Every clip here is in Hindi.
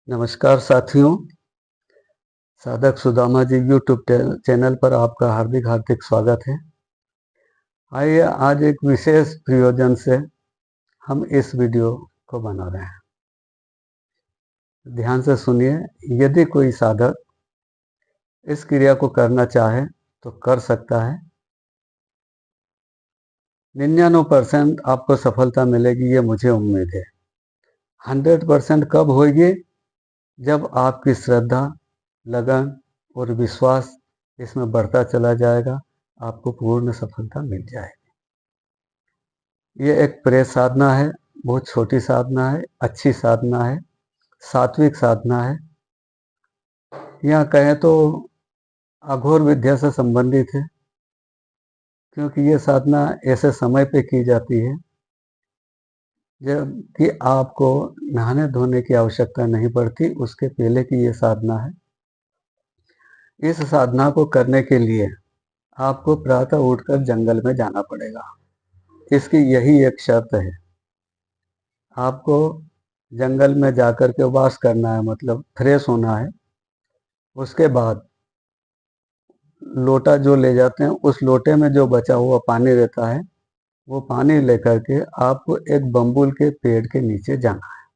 नमस्कार साथियों, साधक सुदामा जी यूट्यूब चैनल पर आपका हार्दिक हार्दिक स्वागत है। आइए आज एक विशेष प्रयोजन से हम इस वीडियो को बना रहे हैं। ध्यान से सुनिए। यदि कोई साधक इस क्रिया को करना चाहे तो कर सकता है। 99% आपको सफलता मिलेगी, ये मुझे उम्मीद है। 100% कब होगी? जब आपकी श्रद्धा, लगन और विश्वास इसमें बढ़ता चला जाएगा, आपको पूर्ण सफलता मिल जाएगी। ये एक प्रेस साधना है, बहुत छोटी साधना है, अच्छी साधना है, सात्विक साधना है। यहाँ कहें तो अघोर विद्या से संबंधित है, क्योंकि ये साधना ऐसे समय पे की जाती है जब कि आपको नहाने धोने की आवश्यकता नहीं पड़ती, उसके पहले की ये साधना है। इस साधना को करने के लिए आपको प्रातः उठकर जंगल में जाना पड़ेगा। इसकी यही एक शर्त है। आपको जंगल में जाकर के वास करना है, मतलब फ्रेश होना है। उसके बाद लोटा जो ले जाते हैं, उस लोटे में जो बचा हुआ पानी रहता है, वो पानी लेकर के आपको एक बम्बुल के पेड़ के नीचे जाना है।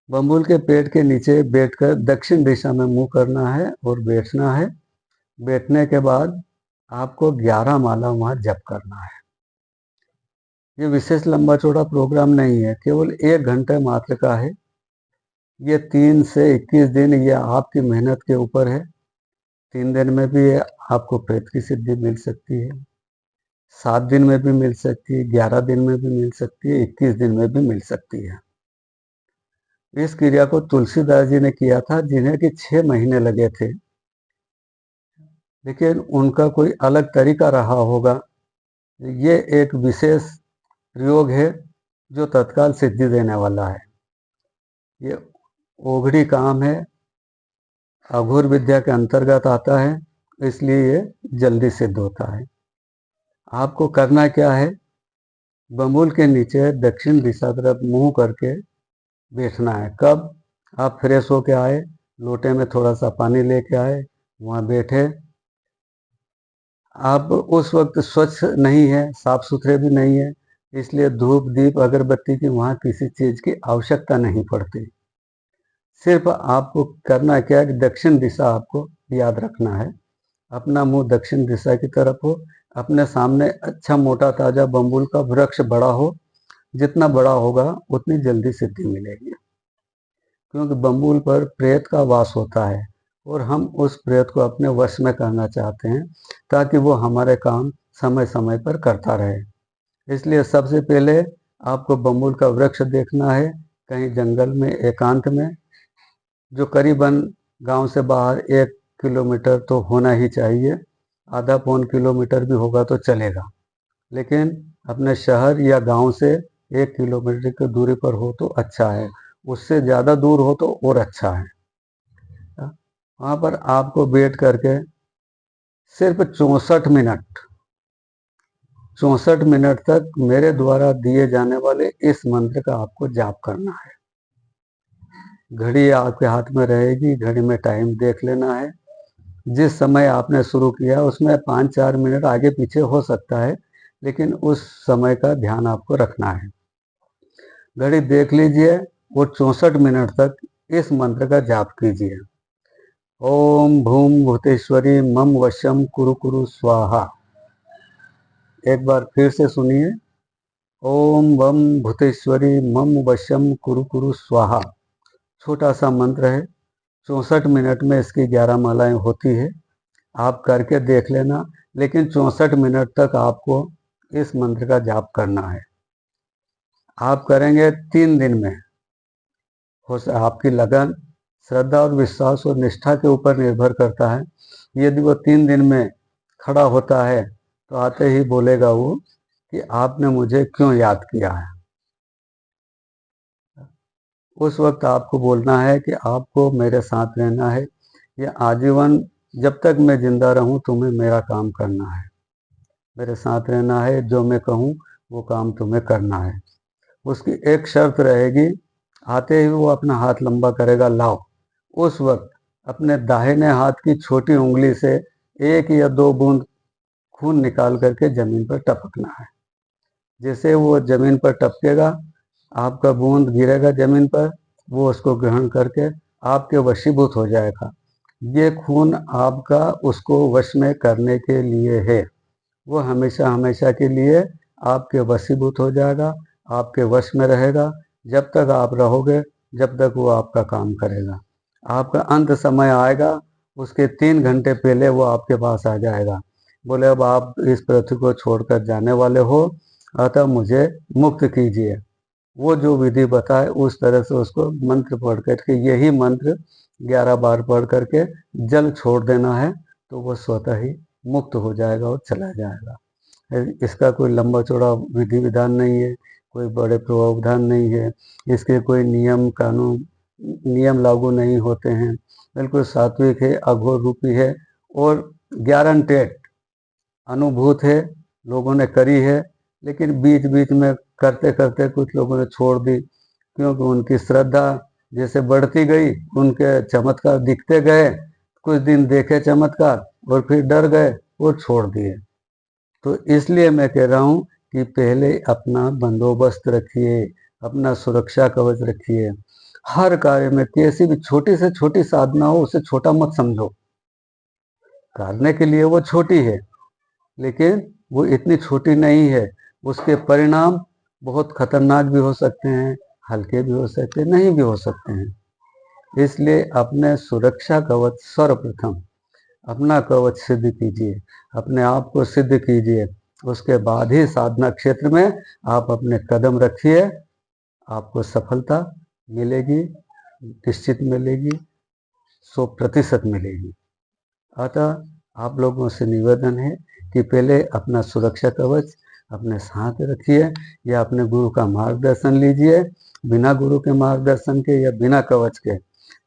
बम्बुल के पेड़ के नीचे बैठकर दक्षिण दिशा में मुंह करना है और बैठना है। बैठने के बाद आपको 11 माला वहां जप करना है। ये विशेष लंबा चौड़ा प्रोग्राम नहीं है, केवल 1 घंटे मात्र का है। ये 3 से 21 दिन, ये आपकी मेहनत के ऊपर है। 3 दिन में भी आपको प्रेत की सिद्धि मिल सकती है, 7 दिन में भी मिल सकती है, 11 दिन में भी मिल सकती है, 21 दिन में भी मिल सकती है। इस क्रिया को तुलसीदास जी ने किया था, जिन्हें कि 6 महीने लगे थे, लेकिन उनका कोई अलग तरीका रहा होगा। ये एक विशेष प्रयोग है जो तत्काल सिद्धि देने वाला है। ये ओघड़ी काम है, अघोर विद्या के अंतर्गत आता है, इसलिए ये जल्दी सिद्ध होता है। आपको करना क्या है? बम्बुल के नीचे दक्षिण दिशा तरफ मुंह करके बैठना है। कब? आप फ्रेश होके आए, लोटे में थोड़ा सा पानी लेके आए, वहाँ बैठे। आप उस वक्त स्वच्छ नहीं है, साफ सुथरे भी नहीं है, इसलिए धूप दीप अगरबत्ती की वहाँ किसी चीज की आवश्यकता नहीं पड़ती। सिर्फ आपको करना क्या है कि दक्षिण दिशा आपको याद रखना है। अपना मुंह दक्षिण दिशा की तरफ हो, अपने सामने अच्छा मोटा ताजा बम्बुल का वृक्ष बड़ा हो। जितना बड़ा होगा उतनी जल्दी सिद्धि मिलेगी, क्योंकि बम्बुल पर प्रेत का वास होता है और हम उस प्रेत को अपने वश में करना चाहते हैं, ताकि वो हमारे काम समय समय पर करता रहे। इसलिए सबसे पहले आपको बम्बुल का वृक्ष देखना है, कहीं जंगल में एकांत में, जो करीबन गांव से बाहर 1 किलोमीटर तो होना ही चाहिए। आधा पौन किलोमीटर भी होगा तो चलेगा, लेकिन अपने शहर या गांव से 1 किलोमीटर की दूरी पर हो तो अच्छा है। उससे ज़्यादा दूर हो तो और अच्छा है। वहाँ पर आपको बैठ करके सिर्फ 64 मिनट तक मेरे द्वारा दिए जाने वाले इस मंत्र का आपको जाप करना है। घड़ी आपके हाथ में रहेगी, घड़ी में टाइम देख लेना है। जिस समय आपने शुरू किया उसमें 5-4 मिनट आगे पीछे हो सकता है, लेकिन उस समय का ध्यान आपको रखना है। घड़ी देख लीजिए और 64 मिनट तक इस मंत्र का जाप कीजिए। ओम भूम भूतेश्वरी मम वशम कुरु कुरु स्वाहा। एक बार फिर से सुनिए। ओम वम भूतेश्वरी मम वशम कुरु कुरु स्वाहा। छोटा सा मंत्र है, 64 मिनट में इसकी 11 मालाएं होती है। आप करके देख लेना, लेकिन 64 मिनट तक आपको इस मंत्र का जाप करना है। आप करेंगे 3 दिन में, आपकी लगन, श्रद्धा और विश्वास और निष्ठा के ऊपर निर्भर करता है। यदि वो 3 दिन में खड़ा होता है तो आते ही बोलेगा वो कि आपने मुझे क्यों याद किया है। उस वक्त आपको बोलना है कि आपको मेरे साथ रहना है, ये आजीवन जब तक मैं जिंदा रहूं तुम्हें मेरा काम करना है, मेरे साथ रहना है, जो मैं कहूं वो काम तुम्हें करना है। उसकी एक शर्त रहेगी, आते ही वो अपना हाथ लंबा करेगा, लाओ। उस वक्त अपने दाहिने हाथ की छोटी उंगली से 1 या 2 बूंद खून निकाल करके जमीन पर टपकना है। जैसे वो जमीन पर टपकेगा, आपका बूंद गिरेगा जमीन पर, वो उसको ग्रहण करके आपके वशीभूत हो जाएगा। ये खून आपका उसको वश में करने के लिए है। वो हमेशा हमेशा के लिए आपके वशीभूत हो जाएगा, आपके वश में रहेगा। जब तक आप रहोगे, जब तक वो आपका काम करेगा। आपका अंत समय आएगा, उसके 3 घंटे पहले वो आपके पास आ जाएगा। बोले अब आप इस पृथ्वी को छोड़कर जाने वाले हो, अतः मुझे मुक्त कीजिए। वो जो विधि बताए उस तरह से उसको मंत्र पढ़ करके, यही मंत्र 11 बार पढ़ करके जल छोड़ देना है, तो वो स्वतः ही मुक्त हो जाएगा और चला जाएगा। इसका कोई लंबा चौड़ा विधि विधान नहीं है, कोई बड़े प्रावधान नहीं है, इसके कोई नियम कानून नियम लागू नहीं होते हैं। बिल्कुल सात्विक है, अघोर रूपी है और गारंटेड अनुभूत है, लोगों ने करी है। लेकिन बीच बीच में करते करते कुछ लोगों ने छोड़ दी, क्योंकि उनकी श्रद्धा जैसे बढ़ती गई, उनके चमत्कार दिखते गए, कुछ दिन देखे चमत्कार और फिर डर गए और छोड़ दिए। तो इसलिए मैं कह रहा हूँ कि पहले अपना बंदोबस्त रखिए, अपना सुरक्षा कवच रखिए। हर कार्य में कैसी भी छोटी से छोटी साधना हो, उसे छोटा मत समझो। करने के लिए वो छोटी है, लेकिन वो इतनी छोटी नहीं है। उसके परिणाम बहुत खतरनाक भी हो सकते हैं, हल्के भी हो सकते हैं, नहीं भी हो सकते हैं। इसलिए अपने सुरक्षा कवच सर्वप्रथम अपना कवच सिद्ध कीजिए, अपने आप को सिद्ध कीजिए। उसके बाद ही साधना क्षेत्र में आप अपने कदम रखिए, आपको सफलता मिलेगी, निश्चित मिलेगी, 100% मिलेगी। अतः आप लोगों से निवेदन है कि पहले अपना सुरक्षा कवच अपने साथ रखिए या अपने गुरु का मार्गदर्शन लीजिए। बिना गुरु के मार्गदर्शन के या बिना कवच के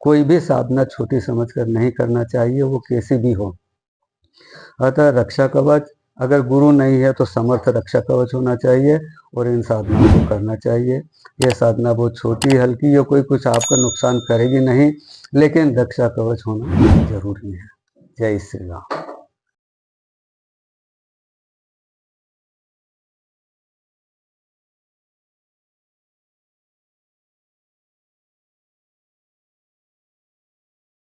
कोई भी साधना छोटी समझकर नहीं करना चाहिए, वो कैसी भी हो। अतः रक्षा कवच, अगर गुरु नहीं है तो समर्थ रक्षा कवच होना चाहिए और इन साधनाओं को करना चाहिए। यह साधना बहुत छोटी हल्की, या कोई कुछ आपका नुकसान करेगी नहीं, लेकिन रक्षा कवच होना जरूरी है। जय श्री राम।